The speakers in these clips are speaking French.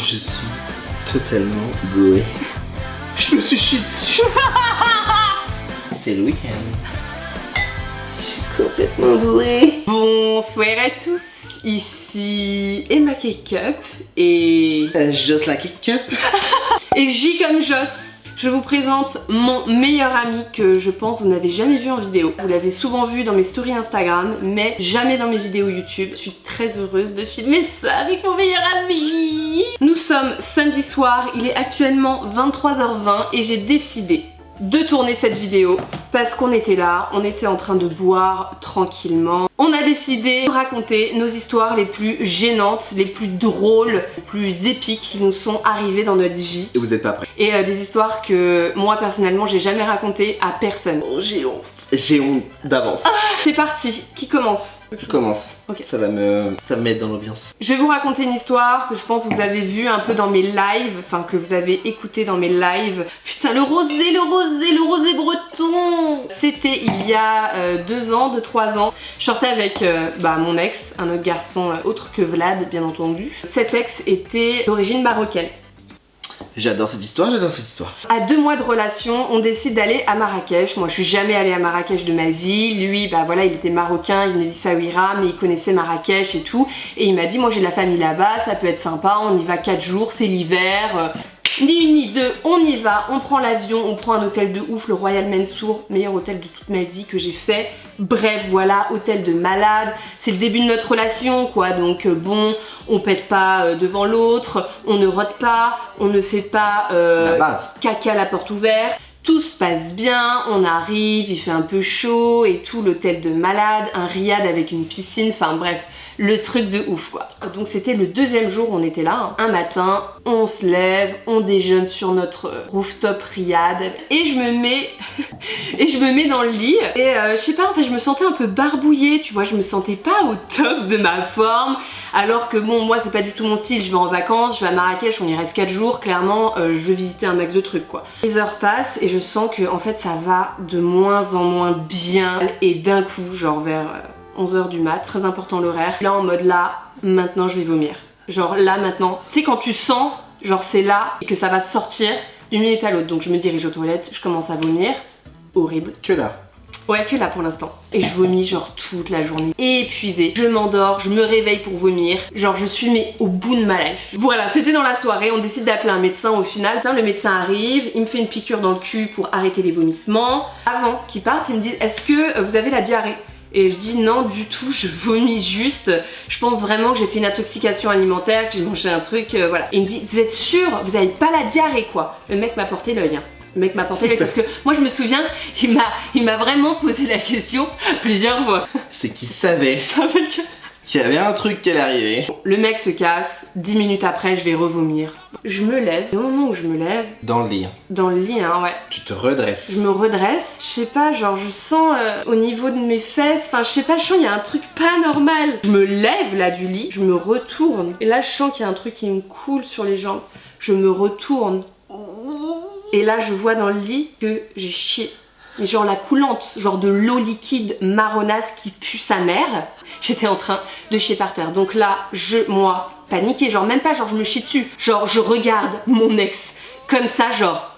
Je suis totalement boué. Je me suis chié dessus. C'est le week-end. Je suis complètement boué. Bonsoir à tous, ici Emma Cake-Up et... Joss la Cake-Up. Et J comme Joss. Je vous présente mon meilleur ami que je pense vous n'avez jamais vu en vidéo. Vous l'avez souvent vu dans mes stories Instagram, mais jamais dans mes vidéos YouTube. Je suis très heureuse de filmer ça avec mon meilleur ami. Nous sommes samedi soir, il est actuellement 23h20 et j'ai décidé de tourner cette vidéo parce qu'on était là, on était en train de boire tranquillement. On a décidé de raconter nos histoires les plus gênantes, les plus drôles, les plus épiques qui nous sont arrivées dans notre vie. Et vous êtes pas prêts? Et des histoires que moi personnellement j'ai jamais racontées à personne. Oh, j'ai honte. J'ai honte d'avance. C'est parti, qui commence? Je commence. Ok. Ça va me mettre dans l'ambiance. Je vais vous raconter une histoire que je pense que vous avez vue un peu dans mes lives, enfin que vous avez écouté dans mes lives. Putain, le rosé breton. C'était il y a 2 ans, 3 ans. Je sortais avec mon ex, un autre garçon autre que Vlad, bien entendu. Cet ex était d'origine marocaine. J'adore cette histoire, j'adore cette histoire. À 2 mois de relation, on décide d'aller à Marrakech. Moi, je suis jamais allée à Marrakech de ma vie. Lui, il était marocain, il venait d'Essaouira, mais il connaissait Marrakech et tout. Et il m'a dit, moi j'ai de la famille là-bas, ça peut être sympa, on y va 4 jours, c'est l'hiver. Ni une ni deux, on y va, on prend l'avion, on prend un hôtel de ouf, le Royal Mansour, meilleur hôtel de toute ma vie que j'ai fait. Bref, voilà, hôtel de malade. C'est le début de notre relation, quoi. Donc bon, on pète pas devant l'autre, on ne rote pas, on ne fait pas la base. Caca à la porte ouverte. Tout se passe bien, on arrive, il fait un peu chaud et tout, l'hôtel de malade, un riad avec une piscine, enfin bref, le truc de ouf quoi. Donc c'était le 2e jour, on était là, hein. Un matin, on se lève, on déjeune sur notre rooftop riad et je me mets dans le lit et je sais pas, en fait je me sentais un peu barbouillée, tu vois, je me sentais pas au top de ma forme. Alors que bon, moi c'est pas du tout mon style, je vais en vacances, je vais à Marrakech, on y reste 4 jours, clairement je veux visiter un max de trucs quoi. Les heures passent et je sens que en fait ça va de moins en moins bien et d'un coup, genre vers 11h du mat, très important l'horaire, là en mode là, maintenant je vais vomir. Genre là maintenant, tu sais quand tu sens, genre c'est là et que ça va te sortir d'une minute à l'autre, donc je me dirige aux toilettes, je commence à vomir, horrible. Que là. Ouais, que là pour l'instant. Et je vomis genre toute la journée. Épuisée. Je m'endors, je me réveille pour vomir. Genre je suis mais au bout de ma life. Voilà, c'était dans la soirée, on décide d'appeler un médecin au final. Le médecin arrive, il me fait une piqûre dans le cul pour arrêter les vomissements. Avant qu'il parte, il me dit, est-ce que vous avez la diarrhée ? Et je dis non du tout, je vomis juste. Je pense vraiment que j'ai fait une intoxication alimentaire, que j'ai mangé un truc, voilà. Et il me dit, vous êtes sûr, vous avez pas la diarrhée quoi ? Le mec m'a porté l'œil, hein. Le mec m'a porté l'œil parce que moi je me souviens, il m'a vraiment posé la question plusieurs fois. C'est qu'il savait qu'il y avait un truc qui allait arriver. Le mec se casse, 10 minutes après je vais revomir. Je me lève, et au moment où je me lève... Dans le lit. Dans le lit, hein, ouais. Tu te redresses. Je me redresse, je sais pas, genre je sens au niveau de mes fesses, enfin je sais pas, je sens qu'il y a un truc pas normal. Je me lève là du lit, je me retourne, et là je sens qu'il y a un truc qui me coule sur les jambes. Je me retourne. Et là je vois dans le lit que j'ai chié. Mais genre la coulante, genre de l'eau liquide marronasse qui pue sa mère. J'étais en train de chier par terre. Donc là, moi, paniquée, genre même pas genre je me chie dessus. Genre je regarde mon ex comme ça, genre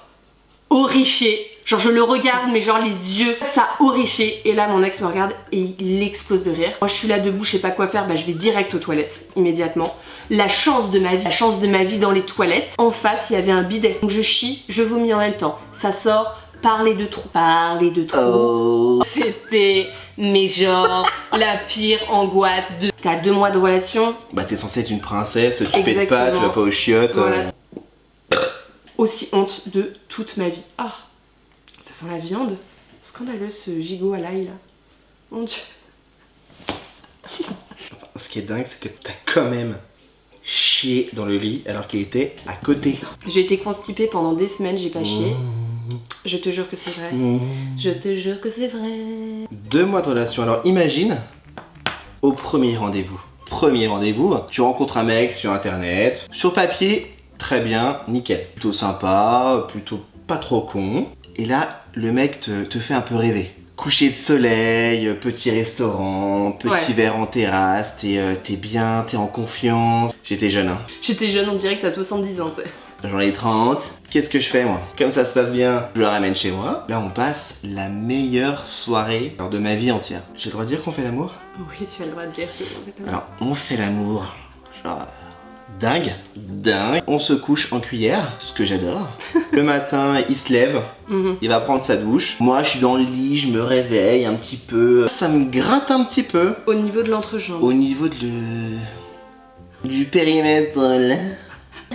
horrifié. Genre je le regarde mais genre les yeux, ça horrifié. Et là mon ex me regarde et il explose de rire. Moi je suis là debout, je sais pas quoi faire, je vais direct aux toilettes, immédiatement. La chance de ma vie dans les toilettes. En face il y avait un bidet. Donc je chie, je vomis en même temps. Ça sort, parler de trop. Oh. C'était, mais genre, la pire angoisse de... T'as 2 mois de relation. T'es censée être une princesse, tu pètes pas, tu vas pas aux chiottes. Voilà. Aussi honte de toute ma vie. Ah, ça sent la viande. Scandaleux ce gigot à l'ail là. Mon dieu. Ce qui est dingue, c'est que t'as quand même chié dans le lit alors qu'il était à côté. J'ai été constipée pendant des semaines, j'ai pas chié. Je te jure que c'est vrai. Je te jure que c'est vrai. 2 mois de relation. Alors imagine, au premier rendez-vous. Tu rencontres un mec sur internet. Sur papier, très bien, nickel. Plutôt sympa, plutôt pas trop con. Et là, le mec te fait un peu rêver. coucher de soleil, petit restaurant, petit verre en terrasse, t'es bien, t'es en confiance. J'étais jeune, hein. J'étais jeune, on dirait que t'as 70 ans, tu sais. J'en ai 30. Qu'est-ce que je fais, moi? Comme ça se passe bien, je le ramène chez moi. Là, on passe la meilleure soirée de ma vie entière. J'ai le droit de dire qu'on fait l'amour? Oui, tu as le droit de dire que... Alors, on fait l'amour, genre... dingue. On se couche en cuillère, ce que j'adore. Le matin, il se lève, il va prendre sa douche. Moi, je suis dans le lit, je me réveille un petit peu. Ça me gratte un petit peu. Au niveau de l'entrejambe. Au niveau du périmètre, là.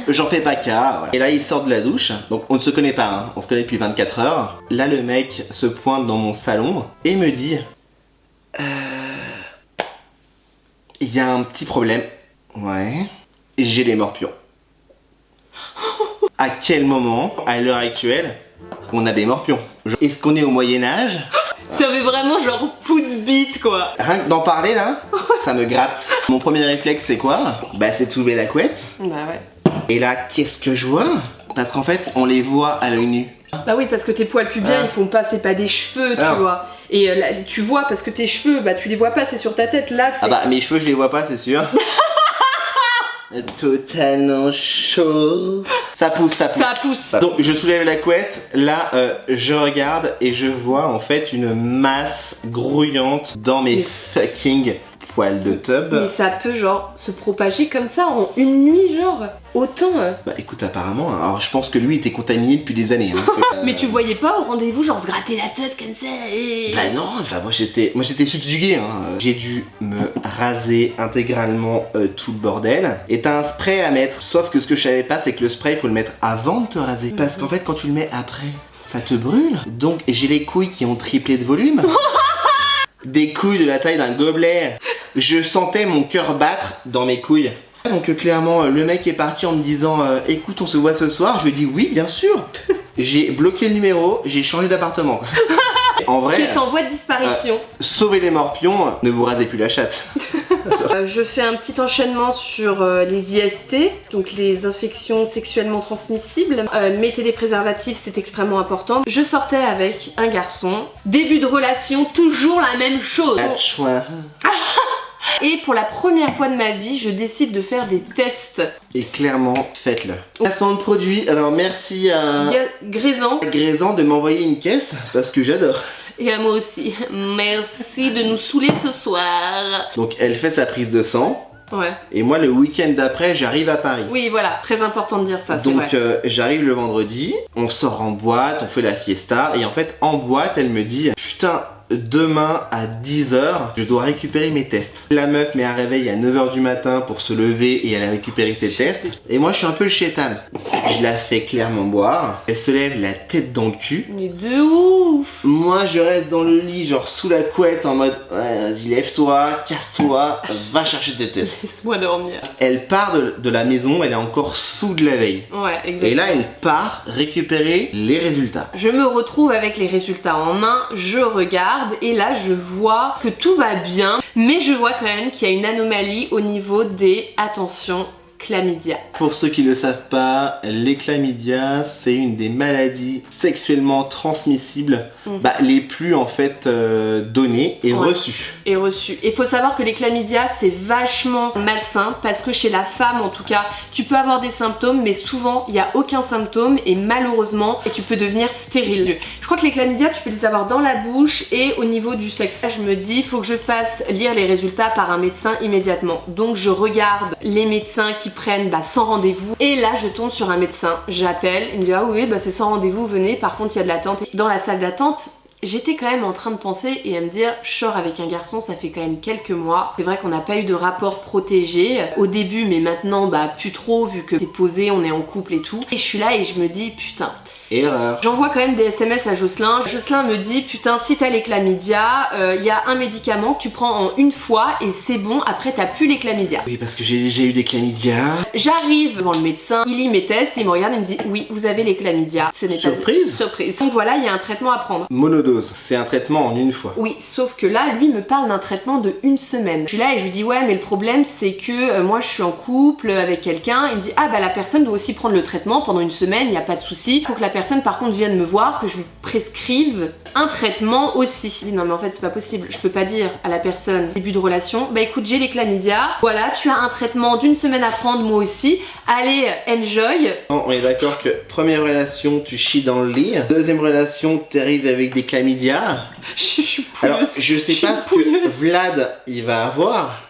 J'en fais pas cas, voilà. Et là il sort de la douche, donc on ne se connaît pas, hein. On se connaît depuis 24 heures. Là le mec se pointe dans mon salon et me dit il y a un petit problème. Ouais. J'ai les morpions. À quel moment, à l'heure actuelle, on a des morpions? Est-ce qu'on est au Moyen-Âge? Ça fait vraiment genre coup de bite quoi. Rien que d'en parler là, ça me gratte. Mon premier réflexe c'est quoi? Bah c'est de soulever la couette. Bah ouais. Et là qu'est-ce que je vois? Parce qu'en fait on les voit à l'œil nu. Bah oui, parce que tes poils pubiens ils font pas, c'est pas des cheveux, tu vois. Et là, tu vois parce que tes cheveux, bah tu les vois pas, c'est sur ta tête. Là c'est... Ah bah mes cheveux je les vois pas, c'est sûr. Totalement chaud. Ça pousse. Ça pousse. Donc je soulève la couette, là je regarde et je vois en fait une masse grouillante dans mes fucking poils de tub. Mais ça peut genre se propager comme ça en une nuit genre autant. Bah écoute apparemment, hein. Alors je pense que lui était contaminé depuis des années. Hein, mais tu le voyais pas au rendez-vous genre se gratter la tête comme ça et... Bah non, enfin moi j'étais subjugué. Hein. J'ai dû me raser intégralement tout le bordel. Et t'as un spray à mettre, sauf que ce que je savais pas c'est que le spray il faut le mettre avant de te raser. Parce qu'en fait quand tu le mets après, ça te brûle. Donc j'ai les couilles qui ont triplé de volume. Des couilles de la taille d'un gobelet. Je sentais mon cœur battre dans mes couilles. Donc clairement le mec est parti en me disant écoute on se voit ce soir. Je lui ai dit oui bien sûr. J'ai bloqué le numéro, j'ai changé d'appartement. En vrai, qui est en voie de disparition. Sauvez les morpions, ne vous rasez plus la chatte. Je fais un petit enchaînement sur les IST, donc les infections sexuellement transmissibles. Mettez des préservatifs, c'est extrêmement important. Je sortais avec un garçon. Début de relation, toujours la même chose. Et pour la première fois de ma vie, je décide de faire des tests. Et clairement, faites-le. Placement de produit, alors merci à Grézan de m'envoyer une caisse, parce que j'adore. Et à moi aussi. Merci de nous saouler ce soir. Donc elle fait sa prise de sang. Ouais. Et moi le week-end d'après, j'arrive à Paris. Oui, voilà, très important de dire ça, c'est vrai. Donc j'arrive le vendredi, on sort en boîte, on fait la fiesta. Et en fait, en boîte, elle me dit putain, demain à 10h, je dois récupérer mes tests. La meuf met un réveil à 9h du matin pour se lever et aller récupérer ses tests. Et moi je suis un peu le chétan. Je la fais clairement boire. Elle se lève la tête dans le cul. Mais de ouf. Moi je reste dans le lit genre sous la couette en mode vas-y lève-toi, casse-toi, va chercher tes tests. Laisse-moi dormir. Elle part de la maison, elle est encore sous de la veille. Ouais, exactement. Et là elle part récupérer les résultats. Je me retrouve avec les résultats en main, je regarde. Et là je vois que tout va bien, mais je vois quand même qu'il y a une anomalie au niveau des, attention, chlamydia. Pour ceux qui ne le savent pas, les chlamydia c'est une des maladies sexuellement transmissibles les plus en fait données et reçues. Et reçues. Et faut savoir que les chlamydia c'est vachement malsain parce que chez la femme en tout cas, tu peux avoir des symptômes mais souvent il n'y a aucun symptôme et malheureusement tu peux devenir stérile. Je crois que les chlamydia tu peux les avoir dans la bouche et au niveau du sexe. Je me dis faut que je fasse lire les résultats par un médecin immédiatement. Donc je regarde les médecins qui prennent sans rendez-vous et là je tombe sur un médecin, j'appelle, il me dit ah oui c'est sans rendez-vous, venez, par contre il y a de l'attente. Dans la salle d'attente j'étais quand même en train de penser et à me dire je sors avec un garçon, ça fait quand même quelques mois, c'est vrai qu'on n'a pas eu de rapport protégé au début mais maintenant plus trop vu que c'est posé, on est en couple et tout, et je suis là et je me dis putain. Erreur. J'envoie quand même des SMS à Jocelyn. Jocelyn me dit putain si t'as les chlamydia, il y a un médicament que tu prends en une fois et c'est bon, après t'as plus les chlamydia. Oui parce que j'ai eu des chlamydia. J'arrive devant le médecin, il lit mes tests, il me regarde et me dit oui vous avez les chlamydia. Ce n'est pas surprise. Surprise. Donc voilà, il y a un traitement à prendre. Monodose. monodose. C'est un traitement en une fois. Oui, sauf que là, lui me parle d'un traitement de 1 semaine. Je suis là et je lui dis ouais, mais le problème c'est que moi je suis en couple avec quelqu'un. Il me dit ah bah la personne doit aussi prendre le traitement pendant 1 semaine, il n'y a pas de souci. Faut que la personne par contre vienne me voir, que je lui prescrive un traitement aussi. Je dis non mais en fait c'est pas possible, je peux pas dire à la personne début de relation, bah écoute j'ai les chlamydia, voilà tu as un traitement d'1 semaine à prendre moi aussi, allez enjoy. On est d'accord que première relation tu chies dans le lit, deuxième relation t'arrives avec des chlamydia. Je suis pouilleuse. Alors je sais pas ce que Vlad il va avoir,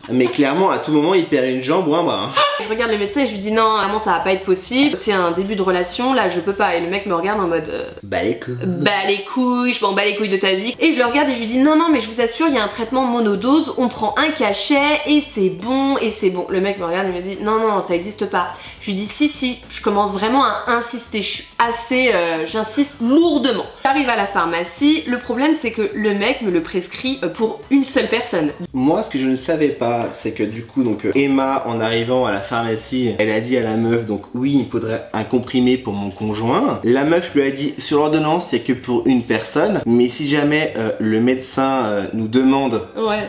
mais clairement à tout moment il perd une jambe ou un bras. Je regarde le médecin et je lui dis non, vraiment ça va pas être possible, c'est un début de relation, là je peux pas. Et le mec me regarde en mode Bah les couilles. bah les couilles, je m'en bats les couilles de ta vie. Et je le regarde et je lui dis non mais je vous assure il y a un traitement monodose, on prend un cachet et c'est bon et c'est bon. Le mec me regarde et me dit non ça existe pas. Je lui dis si, je commence vraiment à insister, je suis assez, j'insiste lourdement. J'arrive à la pharmacie, le problème c'est que le mec me le prescrit pour une seule personne. Moi ce que je ne savais pas c'est que du coup donc Emma en arrivant à la pharmacie elle a dit à la meuf donc oui il me faudrait un comprimé pour mon conjoint. La meuf lui a dit sur l'ordonnance c'est que pour une personne mais si jamais le médecin nous demande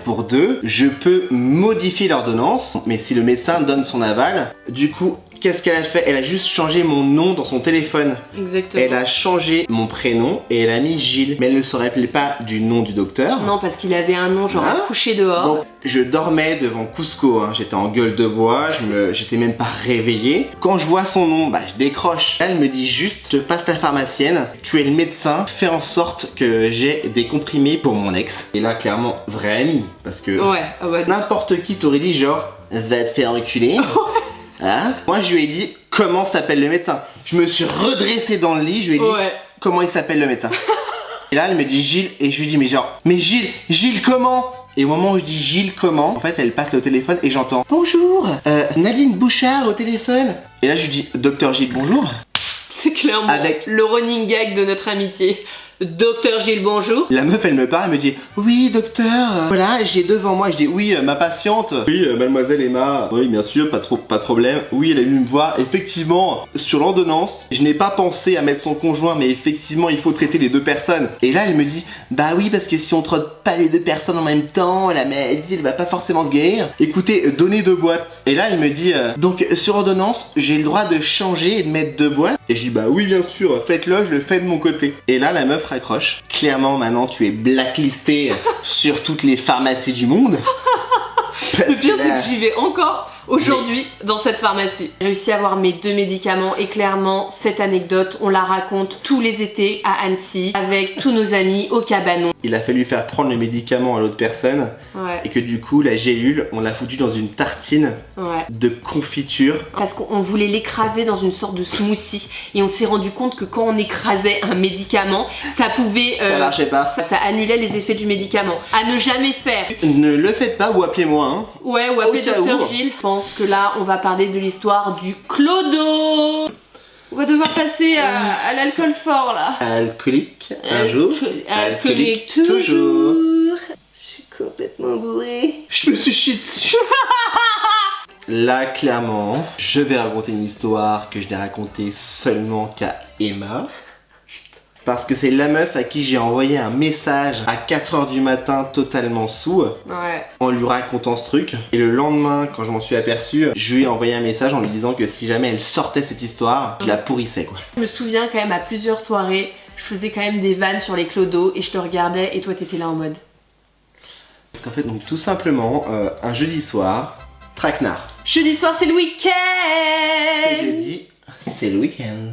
pour 2 je peux modifier l'ordonnance mais si le médecin donne son aval du coup qu'est-ce qu'elle a fait? Elle a juste changé mon nom dans son téléphone. Exactement. Elle a changé mon prénom et elle a mis Gilles. Mais elle ne se rappelait pas du nom du docteur. Non, parce qu'il avait un nom genre couché dehors. Donc je dormais devant Cusco, hein. J'étais en gueule de bois, j'étais même pas réveillé. Quand je vois son nom, bah je décroche. Elle me dit juste, je passe la pharmacienne, tu es le médecin, fais en sorte que j'ai des comprimés pour mon ex. Et là clairement, vrai ami. Parce que n'importe qui t'aurait dit genre, va te faire reculer. Hein? Moi je lui ai dit comment s'appelle le médecin. Je me suis redressé dans le lit, je lui ai dit comment il s'appelle le médecin. Et là elle me dit Gilles et je lui dis mais Gilles comment? Et au moment où je dis Gilles comment, en fait elle passe au téléphone et j'entends bonjour, Nadine Bouchard au téléphone. Et là je lui dis docteur Gilles bonjour. C'est clairement le running gag de notre amitié. Docteur Gilles, bonjour. La meuf elle me parle, elle me dit oui docteur, voilà j'ai devant moi, je dis oui ma patiente, oui mademoiselle Emma, oui bien sûr pas de problème, oui elle est venue me voir, effectivement sur l'ordonnance, je n'ai pas pensé à mettre son conjoint mais effectivement il faut traiter les 2 personnes. Et là elle me dit bah oui parce que si on traite pas les 2 personnes en même temps, la maladie elle va pas forcément se guérir, écoutez donnez 2 boîtes. Et là elle me dit donc sur ordonnance j'ai le droit de changer et de mettre 2 boîtes. Et je dis bah oui bien sûr faites-le, je le fais de mon côté. Et là la meuf raccroche. Clairement maintenant tu es blacklisté sur toutes les pharmacies du monde. Le pire c'est que j'y vais encore aujourd'hui dans cette pharmacie. J'ai réussi à avoir mes 2 médicaments et clairement cette anecdote on la raconte tous les étés à Annecy avec tous nos amis au cabanon. Il a fallu faire prendre le médicament à l'autre personne et que du coup la gélule on l'a foutu dans une tartine de confiture. Parce qu'on voulait l'écraser dans une sorte de smoothie et on s'est rendu compte que quand on écrasait un médicament ça pouvait... ça marchait pas. Ça annulait les effets du médicament. À ne jamais faire. Ne le faites pas ou appelez-moi hein. Ouais ou appelez Dr Gilles. Je pense que là on va parler de l'histoire du clodo. On va devoir passer à l'alcool fort là. Alcoolique un jour, alcoolique toujours. Je suis complètement bourré. Je me suis chié dessus. Là clairement, je vais raconter une histoire que je n'ai racontée seulement qu'à Emma. Parce que c'est la meuf à qui j'ai envoyé un message à 4h du matin totalement sous en lui racontant ce truc. Et le lendemain quand je m'en suis aperçu, je lui ai envoyé un message en lui disant que si jamais elle sortait cette histoire, je la pourrissais quoi. Je me souviens quand même à plusieurs soirées, je faisais quand même des vannes sur les clodos et je te regardais et toi t'étais là en mode... Parce qu'en fait donc tout simplement un jeudi soir, traquenard. Jeudi soir c'est le week-end. C'est jeudi, c'est le week-end.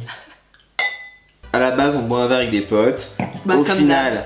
À la base, on boit un verre avec des potes. Au final,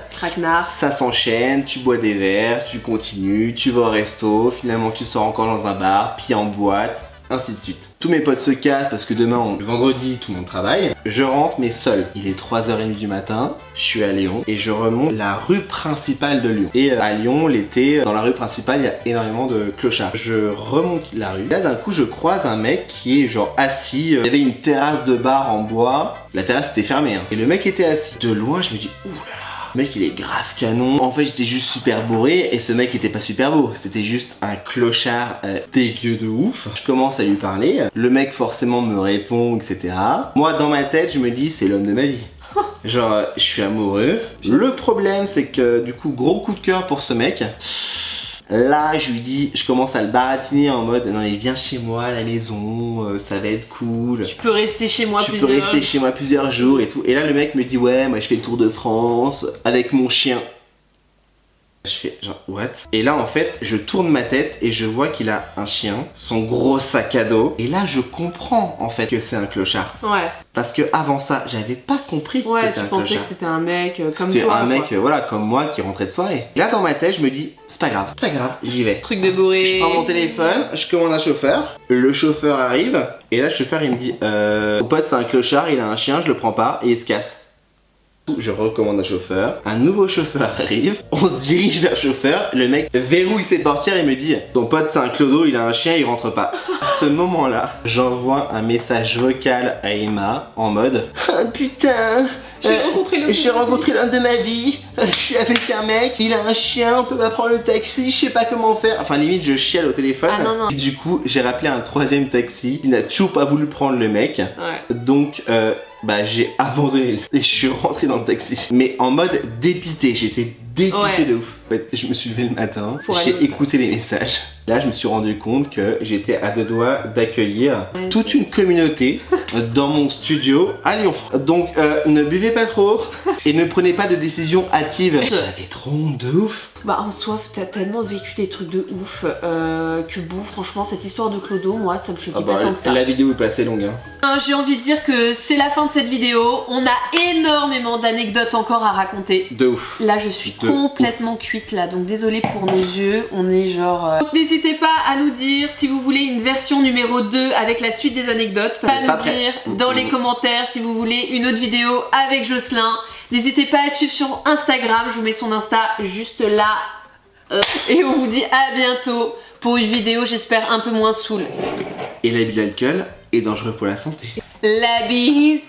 ça s'enchaîne. Tu bois des verres, tu continues, tu vas au resto. Finalement, tu sors encore dans un bar, puis en boîte, ainsi de suite. Tous mes potes se cassent parce que demain, le vendredi, tout le monde travaille. Je rentre, mais seul. Il est 3h30 du matin. Je suis à Lyon et je remonte la rue principale de Lyon. Et à Lyon, l'été, dans la rue principale, il y a énormément de clochards. Je remonte la rue. Là, d'un coup, je croise un mec qui est genre assis. Il y avait une terrasse de bar en bois. La terrasse était fermée. Hein. Et le mec était assis. De loin, je me dis, oulala. Le mec il est grave canon. En fait j'étais juste super bourré et ce mec était pas super beau. C'était juste un clochard dégueu de ouf. Je commence à lui parler. Le mec forcément me répond etc. Moi dans ma tête je me dis c'est l'homme de ma vie. Genre, je suis amoureux. Le problème, c'est que du coup, gros coup de cœur pour ce mec. Là, je lui dis, je commence à le baratiner en mode non mais viens chez moi à la maison, ça va être cool. Tu peux rester chez moi Tu peux rester chez moi plusieurs jours et tout. Et là, le mec me dit ouais, moi je fais le tour de France avec mon chien. Je fais genre what? Et là en fait je tourne ma tête et je vois qu'il a un chien, son gros sac à dos. Et là je comprends en fait que c'est un clochard. Ouais. Parce que avant ça j'avais pas compris que Ouais, c'était un tu pensais clochard. que c'était un mec comme toi. C'était un mec quoi. voilà comme moi qui rentrait de soirée. Là dans ma tête je me dis c'est pas grave, j'y vais. Truc de bourré. Je prends mon téléphone, je commande un chauffeur. Le chauffeur arrive et là le chauffeur il me dit mon pote c'est un clochard, il a un chien, je le prends pas et il se casse. Je recommande un chauffeur, un nouveau chauffeur arrive, on se dirige vers le chauffeur, le mec verrouille ses portières et me dit ton pote c'est un clodo, il a un chien, il rentre pas. À ce moment là, j'envoie un message vocal à Emma en mode ah, putain, j'ai rencontré l'homme de ma vie, je suis avec un mec, il a un chien, on peut pas prendre le taxi, je sais pas comment faire. Enfin limite je chiale au téléphone. Ah, non. Et du coup j'ai rappelé un troisième taxi, il n'a toujours pas voulu prendre le mec. Ouais. Donc bah j'ai abandonné et je suis rentré dans le taxi. Mais en mode dépité, j'étais dépité de ouf. En fait, je me suis levé le matin, j'ai écouté les messages. Là je me suis rendu compte que j'étais à deux doigts d'accueillir toute une communauté dans mon studio à Lyon. Donc ne buvez pas trop et ne prenez pas de décisions hâtives. J'avais trop honte de ouf. Bah en soi, t'as tellement vécu des trucs de ouf que bon, franchement, cette histoire de Clodo, moi, ça me choquait pas tant que ça. La vidéo est pas assez longue. Hein. J'ai envie de dire que c'est la fin de cette vidéo. On a énormément d'anecdotes encore à raconter. De ouf. Là, je suis complètement cuite là, donc désolée pour nos yeux. On est genre. Donc n'hésitez pas à nous dire si vous voulez une version numéro 2 avec la suite des anecdotes. Pas nous dire dans les commentaires si vous voulez une autre vidéo avec Jocelyn. N'hésitez pas à le suivre sur Instagram, je vous mets son Insta juste là. Et on vous dit à bientôt pour une vidéo, j'espère un peu moins saoule. Et l'abus d'alcool est dangereux pour la santé. La bise.